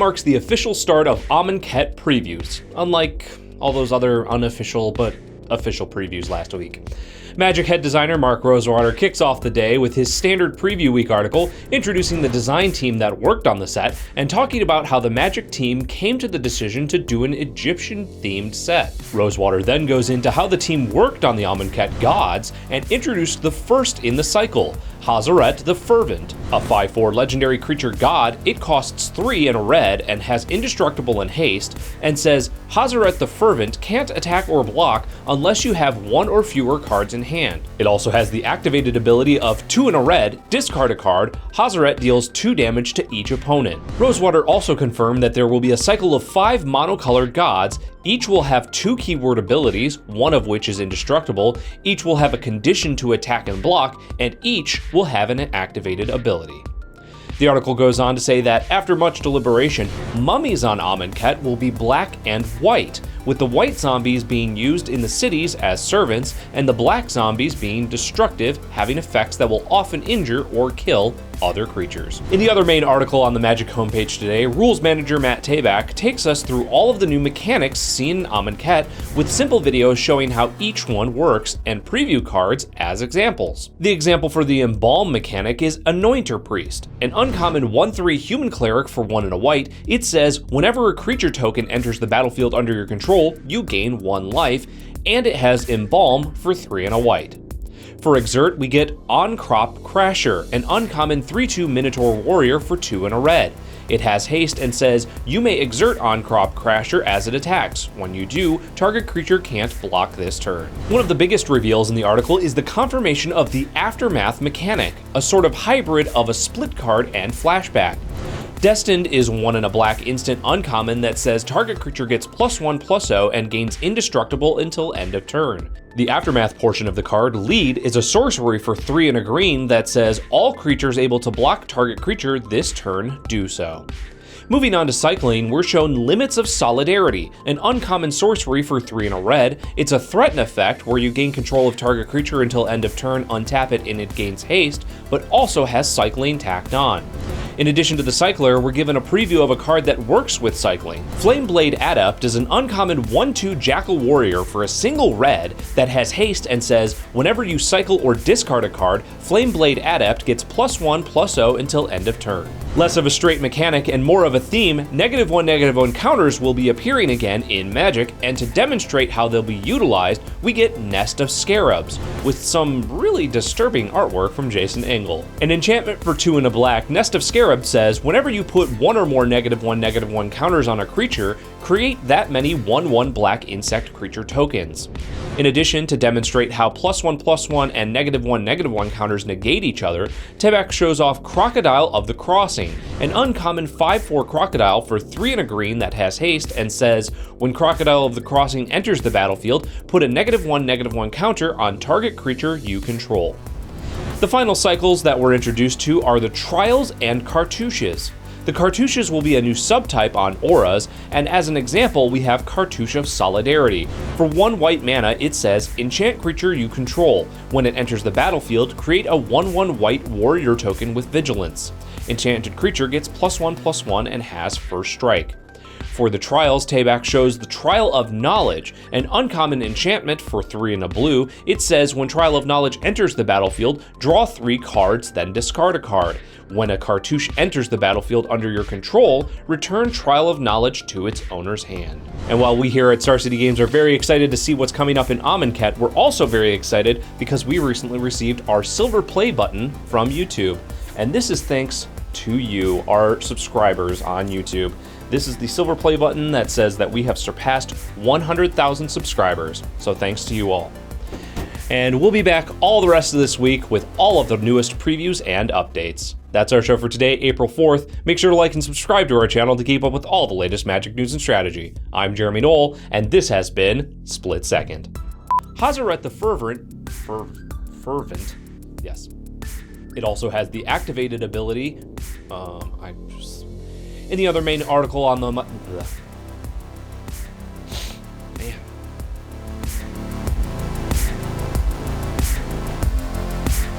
marks the official start of Amonkhet previews, unlike all those other unofficial but official previews last week. Magic head designer Mark Rosewater kicks off the day with his standard preview week article introducing the design team that worked on the set and talking about how the Magic team came to the decision to do an Egyptian-themed set. Rosewater then goes into how the team worked on the Amonkhet gods and introduced the first in the cycle, Hazret the Fervent, a 5/4 legendary creature god. It costs 3 and a red and has indestructible and haste, and says Hazret the Fervent can't attack or block unless you have 1 or fewer cards in hand. It also has the activated ability of 2 and a red, discard a card. Hazret deals 2 damage to each opponent. Rosewater also confirmed that there will be a cycle of 5 monocolored gods. Each will have 2 keyword abilities, one of which is indestructible, each will have a condition to attack and block, and each will have an activated ability. The article goes on to say that after much deliberation, mummies on Amonkhet will be black and white, with the white zombies being used in the cities as servants and the black zombies being destructive, having effects that will often injure or kill other creatures. In the other main article on the Magic homepage today, Rules Manager Matt Tabak takes us through all of the new mechanics seen in Amonkhet with simple videos showing how each one works and preview cards as examples. The example for the Embalm mechanic is Anointer Priest, an uncommon 1/3 human cleric for 1 and a white. It says whenever a creature token enters the battlefield under your control, you gain 1 life, and it has Embalm for 3 and a white. For Exert, we get On-Crop Crasher, an uncommon 3/2 Minotaur warrior for 2 and a red. It has haste and says, you may exert On-Crop Crasher as it attacks. When you do, target creature can't block this turn. One of the biggest reveals in the article is the confirmation of the Aftermath mechanic, a sort of hybrid of a split card and flashback. Destined is 1 and a black instant uncommon that says target creature gets +1/+0 and gains indestructible until end of turn. The Aftermath portion of the card, Lead, is a sorcery for 3 and a green that says all creatures able to block target creature this turn do so. Moving on to cycling, we're shown Limits of Solidarity, an uncommon sorcery for 3 and a red. It's a threaten effect where you gain control of target creature until end of turn, untap it, and it gains haste, but also has cycling tacked on. In addition to the cycler, we're given a preview of a card that works with cycling. Flameblade Adept is an uncommon 1/2 Jackal Warrior for a single red that has haste and says, whenever you cycle or discard a card, Flameblade Adept gets +1/+0 until end of turn. Less of a straight mechanic and more of a theme, -1/-1 counters will be appearing again in Magic, and to demonstrate how they'll be utilized, we get Nest of Scarabs, with some really disturbing artwork from Jason Engel. An enchantment for 2 and a black, Nest of Scarabs says, whenever you put 1 or more -1/-1 counters on a creature, create that many 1/1 black insect creature tokens. In addition, to demonstrate how +1/+1 and -1/-1 counters negate each other, Tabak shows off Crocodile of the Crossing, an uncommon 5/4 crocodile for 3 and a green that has haste and says, when Crocodile of the Crossing enters the battlefield, put a -1/-1 counter on target creature you control. The final cycles that we're introduced to are the Trials and Cartouches. The Cartouches will be a new subtype on auras, and as an example, we have Cartouche of Solidarity. For 1 white mana, it says, enchant creature you control. When it enters the battlefield, create a 1/1 white warrior token with vigilance. Enchanted creature gets +1/+1 and has first strike. For the Trials, Tabak shows the Trial of Knowledge, an uncommon enchantment for 3 and a blue. It says when Trial of Knowledge enters the battlefield, draw 3 cards, then discard a card. When a cartouche enters the battlefield under your control, return Trial of Knowledge to its owner's hand. And while we here at Star City Games are very excited to see what's coming up in Amonkhet, we're also very excited because we recently received our silver play button from YouTube. And this is thanks to you, our subscribers on YouTube. This is the silver play button that says that we have surpassed 100,000 subscribers, so thanks to you all. And we'll be back all the rest of this week with all of the newest previews and updates. That's our show for today, April 4th. Make sure to like and subscribe to our channel to keep up with all the latest Magic news and strategy. I'm Jeremy Knoll, and this has been Split Second. Hazret the Fervent, yes. It also has the activated ability, in the other main article on the